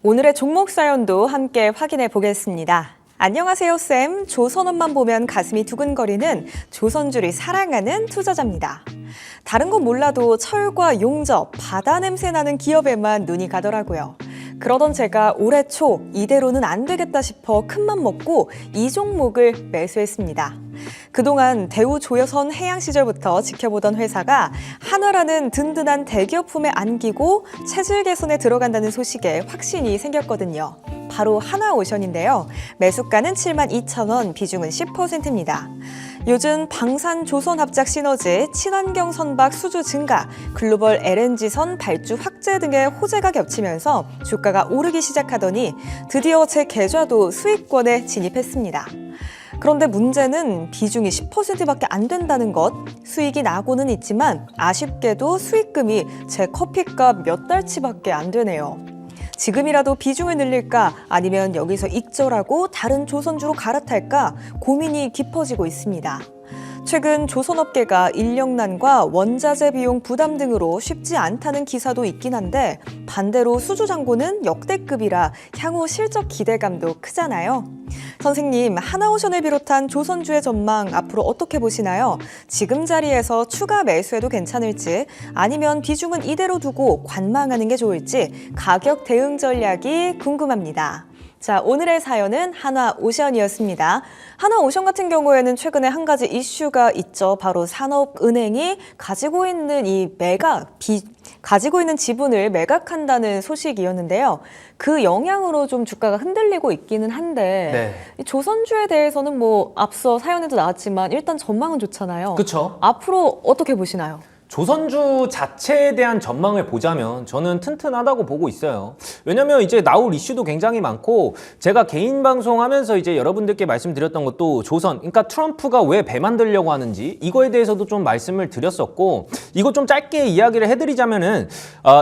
오늘의 종목 사연도 함께 확인해 보겠습니다. 안녕하세요, 쌤. 조선업만 보면 가슴이 두근거리는 조선주를 사랑하는 투자자입니다. 다른 건 몰라도 철과 용접, 바다 냄새 나는 기업에만 눈이 가더라고요. 그러던 제가 올해 초 이대로는 안 되겠다 싶어 큰맘 먹고 이 종목을 매수했습니다. 그동안 대우조선 해양 시절부터 지켜보던 회사가 한화라는 든든한 대기업품에 안기고 체질 개선에 들어간다는 소식에 확신이 생겼거든요. 바로 하나오션인데요. 매수가는 72,000원, 비중은 10%입니다. 요즘 방산 조선 합작 시너지, 친환경 선박 수주 증가, 글로벌 LNG선 발주 확대 등의 호재가 겹치면서 주가가 오르기 시작하더니 드디어 제 계좌도 수익권에 진입했습니다. 그런데 문제는 비중이 10%밖에 안 된다는 것. 수익이 나고는 있지만 아쉽게도 수익금이 제 커피값 몇 달치밖에 안 되네요. 지금이라도 비중을 늘릴까 아니면 여기서 익절하고 다른 조선주로 갈아탈까 고민이 깊어지고 있습니다. 최근 조선업계가 인력난과 원자재 비용 부담 등으로 쉽지 않다는 기사도 있긴 한데 반대로 수주잔고는 역대급이라 향후 실적 기대감도 크잖아요. 선생님, 하나오션을 비롯한 조선주의 전망 앞으로 어떻게 보시나요? 지금 자리에서 추가 매수해도 괜찮을지 아니면 비중은 이대로 두고 관망하는 게 좋을지 가격 대응 전략이 궁금합니다. 자, 오늘의 사연은 하나오션이었습니다. 하나오션 같은 경우에는 최근에 한 가지 이슈가 있죠. 바로 산업은행이 가지고 있는 가지고 있는 지분을 매각한다는 소식이었는데요. 그 영향으로 좀 주가가 흔들리고 있기는 한데 이 조선주에 대해서는 뭐 앞서 사연에도 나왔지만 일단 전망은 좋잖아요. 그렇죠. 앞으로 어떻게 보시나요? 조선주 자체에 대한 전망을 보자면 저는 튼튼하다고 보고 있어요. 왜냐면 이제 나올 이슈도 굉장히 많고 제가 개인 방송하면서 이제 여러분들께 말씀드렸던 것도 그러니까 트럼프가 왜 배 만들려고 하는지 이거에 대해서도 좀 말씀을 드렸었고 이거 좀 짧게 이야기를 해드리자면은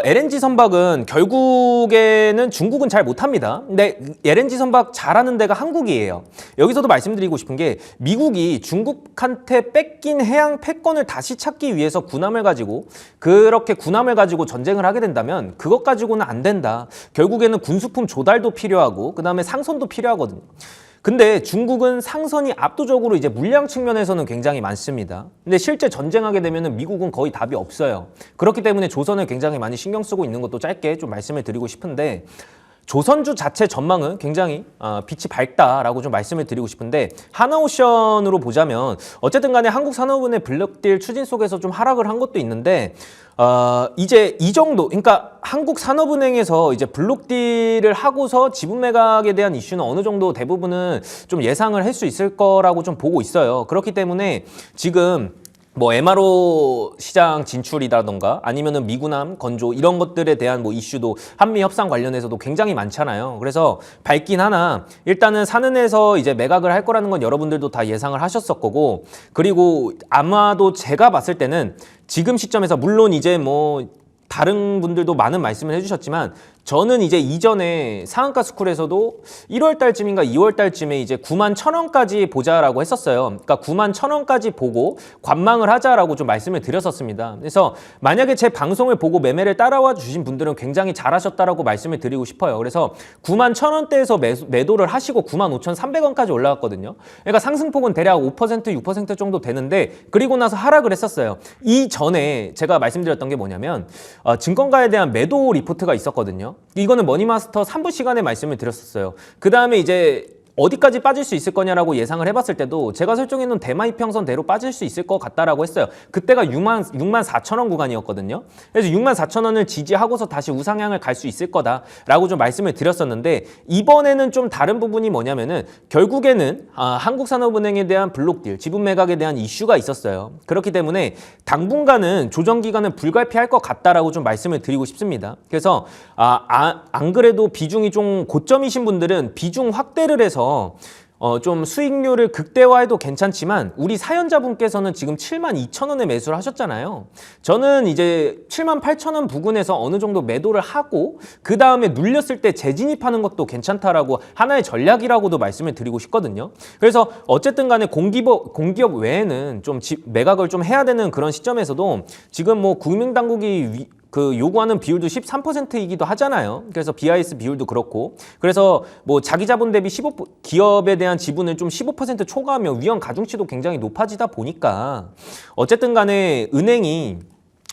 LNG 선박은 결국에는 중국은 잘 못합니다. 근데 LNG 선박 잘하는 데가 한국이에요. 여기서도 말씀드리고 싶은 게 미국이 중국한테 뺏긴 해양 패권을 다시 찾기 위해서 군함을 가지고 전쟁을 하게 된다면 그것 가지고는 안 된다. 결국에는 군수품 조달도 필요하고 그다음에 상선도 필요하거든요. 근데 중국은 상선이 압도적으로 이제 물량 측면에서는 굉장히 많습니다. 근데 실제 전쟁하게 되면은 미국은 거의 답이 없어요. 그렇기 때문에 조선을 굉장히 많이 신경 쓰고 있는 것도 짧게 좀 말씀을 드리고 싶은데 조선주 자체 전망은 굉장히 빛이 밝다라고 좀 말씀을 드리고 싶은데 하나오션으로 보자면 어쨌든 간에 한국산업은행 블록딜 추진 속에서 좀 하락을 한 것도 있는데 이제 이 정도 그러니까 한국산업은행에서 이제 블록딜을 하고서 지분 매각에 대한 이슈는 어느 정도 대부분은 좀 예상을 할 수 있을 거라고 좀 보고 있어요. 그렇기 때문에 지금 뭐 MRO 시장 진출이라던가 아니면은 미군함 건조 이런 것들에 대한 뭐 이슈도 한미 협상 관련해서도 굉장히 많잖아요. 그래서 밝긴 하나 일단은 산은에서 이제 매각을 할 거라는 건 여러분들도 다 예상을 하셨을 거고 그리고 아마도 제가 봤을 때는 지금 시점에서 물론 이제 뭐 다른 분들도 많은 말씀을 해주셨지만 저는 이제 이전에 상한가 스쿨에서도 1월 달쯤인가 2월 달쯤에 이제 91,000원까지 보자라고 했었어요. 그러니까 91,000원까지 보고 관망을 하자라고 좀 말씀을 드렸었습니다. 그래서 만약에 제 방송을 보고 매매를 따라와 주신 분들은 굉장히 잘하셨다라고 말씀을 드리고 싶어요. 그래서 91,000원대에서 매도를 하시고 95,300원까지 올라갔거든요. 그러니까 상승폭은 대략 5%, 6% 정도 되는데 그리고 나서 하락을 했었어요. 이전에 제가 말씀드렸던 게 뭐냐면 증권가에 대한 매도 리포트가 있었거든요. 이거는 머니마스터 3부 시간에 말씀을 드렸었어요. 그 다음에 이제 어디까지 빠질 수 있을 거냐라고 예상을 해봤을 때도 제가 설정해놓은 대마이평선대로 빠질 수 있을 것 같다라고 했어요. 그때가 64,000원 구간이었거든요. 그래서 64,000원을 지지하고서 다시 우상향을 갈 수 있을 거다라고 좀 말씀을 드렸었는데 이번에는 좀 다른 부분이 뭐냐면은 결국에는 한국산업은행에 대한 블록딜, 지분 매각에 대한 이슈가 있었어요. 그렇기 때문에 당분간은 조정 기간은 불가피할 것 같다라고 좀 말씀을 드리고 싶습니다. 그래서 안 그래도 비중이 좀 고점이신 분들은 비중 확대를 해서 좀 수익률을 극대화해도 괜찮지만 우리 사연자분께서는 지금 72,000원에 매수를 하셨잖아요. 저는 이제 78,000원 부근에서 어느 정도 매도를 하고 그 다음에 눌렸을 때 재진입하는 것도 괜찮다라고 하나의 전략이라고도 말씀을 드리고 싶거든요. 그래서 어쨌든 간에 공기업 외에는 좀 매각을 좀 해야 되는 그런 시점에서도 지금 뭐 금융당국이 그 요구하는 비율도 13%이기도 하잖아요. 그래서 BIS 비율도 그렇고. 그래서 뭐 자기 자본 대비 기업에 대한 지분을 좀 15% 초과하면 위험 가중치도 굉장히 높아지다 보니까 어쨌든 간에 은행이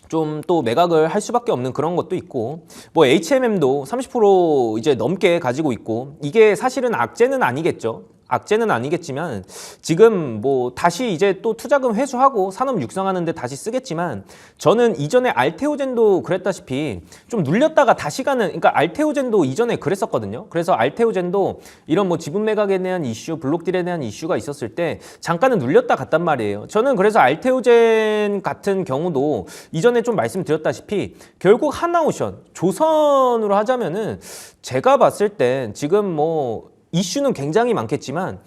좀 또 매각을 할 수밖에 없는 그런 것도 있고, 뭐 HMM도 30% 이제 넘게 가지고 있고, 이게 사실은 악재는 아니겠죠. 악재는 아니겠지만 지금 뭐 다시 이제 또 투자금 회수하고 산업 육성하는데 다시 쓰겠지만, 저는 이전에 알테오젠도 그랬다시피 좀 눌렸다가 다시 가는, 그러니까 알테오젠도 이전에 그랬었거든요. 그래서 알테오젠도 이런 뭐 지분 매각에 대한 이슈, 블록딜에 대한 이슈가 있었을 때 잠깐은 눌렸다 갔단 말이에요. 저는 그래서 알테오젠 같은 경우도 이전에 좀 말씀드렸다시피 결국 하나오션, 조선으로 하자면은 제가 봤을 땐 지금 뭐 이슈는 굉장히 많겠지만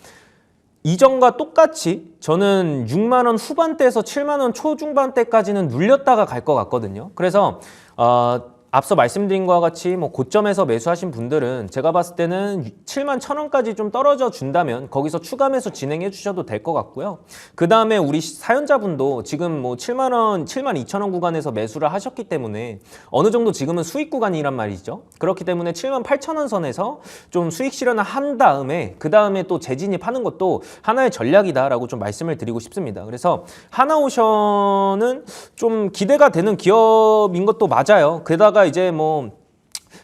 이전과 똑같이 저는 6만 원 후반대에서 7만 원 초중반대까지는 눌렸다가 갈 것 같거든요. 그래서 앞서 말씀드린 것과 같이 뭐 고점에서 매수하신 분들은 제가 봤을 때는 7만 1,000원까지 좀 떨어져 준다면 거기서 추가 매수 진행해 주셔도 될 것 같고요. 그 다음에 우리 사연자분도 지금 뭐 7만 원, 7만 2천 원 구간에서 매수를 하셨기 때문에 어느 정도 지금은 수익 구간이란 말이죠. 그렇기 때문에 7만 8천 원 선에서 좀 수익 실현을 한 다음에 그 다음에 또 재진입하는 것도 하나의 전략이다라고 좀 말씀을 드리고 싶습니다. 그래서 하나오션은 좀 기대가 되는 기업인 것도 맞아요. 게다가 이제 뭐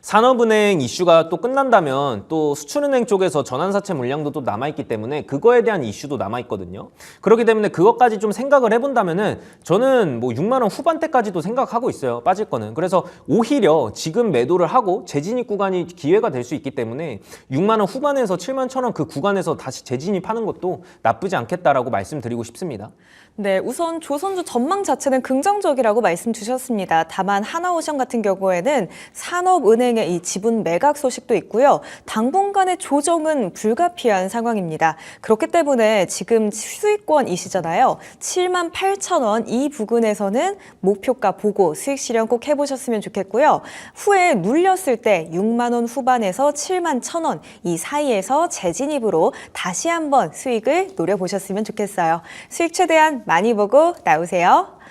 산업은행 이슈가 또 끝난다면 또 수출은행 쪽에서 전환사채 물량도 또 남아있기 때문에 그거에 대한 이슈도 남아있거든요. 그렇기 때문에 그것까지 좀 생각을 해본다면은 저는 뭐 6만 원 후반대까지도 생각하고 있어요. 빠질 거는. 그래서 오히려 지금 매도를 하고 재진입 구간이 기회가 될 수 있기 때문에 6만 원 후반에서 7만 1,000원 그 구간에서 다시 재진입하는 것도 나쁘지 않겠다라고 말씀드리고 싶습니다. 네, 우선 조선주 전망 자체는 긍정적이라고 말씀 주셨습니다. 다만 하나오션 같은 경우에는 산업은행의 이 지분 매각 소식도 있고요. 당분간의 조정은 불가피한 상황입니다. 그렇기 때문에 지금 수익권이시잖아요. 7만 8천 원 이 부근에서는 목표가 보고 수익 실현 꼭 해보셨으면 좋겠고요. 후에 눌렸을 때 6만 원 후반에서 7만 1천 원 이 사이에서 재진입으로 다시 한번 수익을 노려보셨으면 좋겠어요. 수익 최대한 많이 보고 나오세요.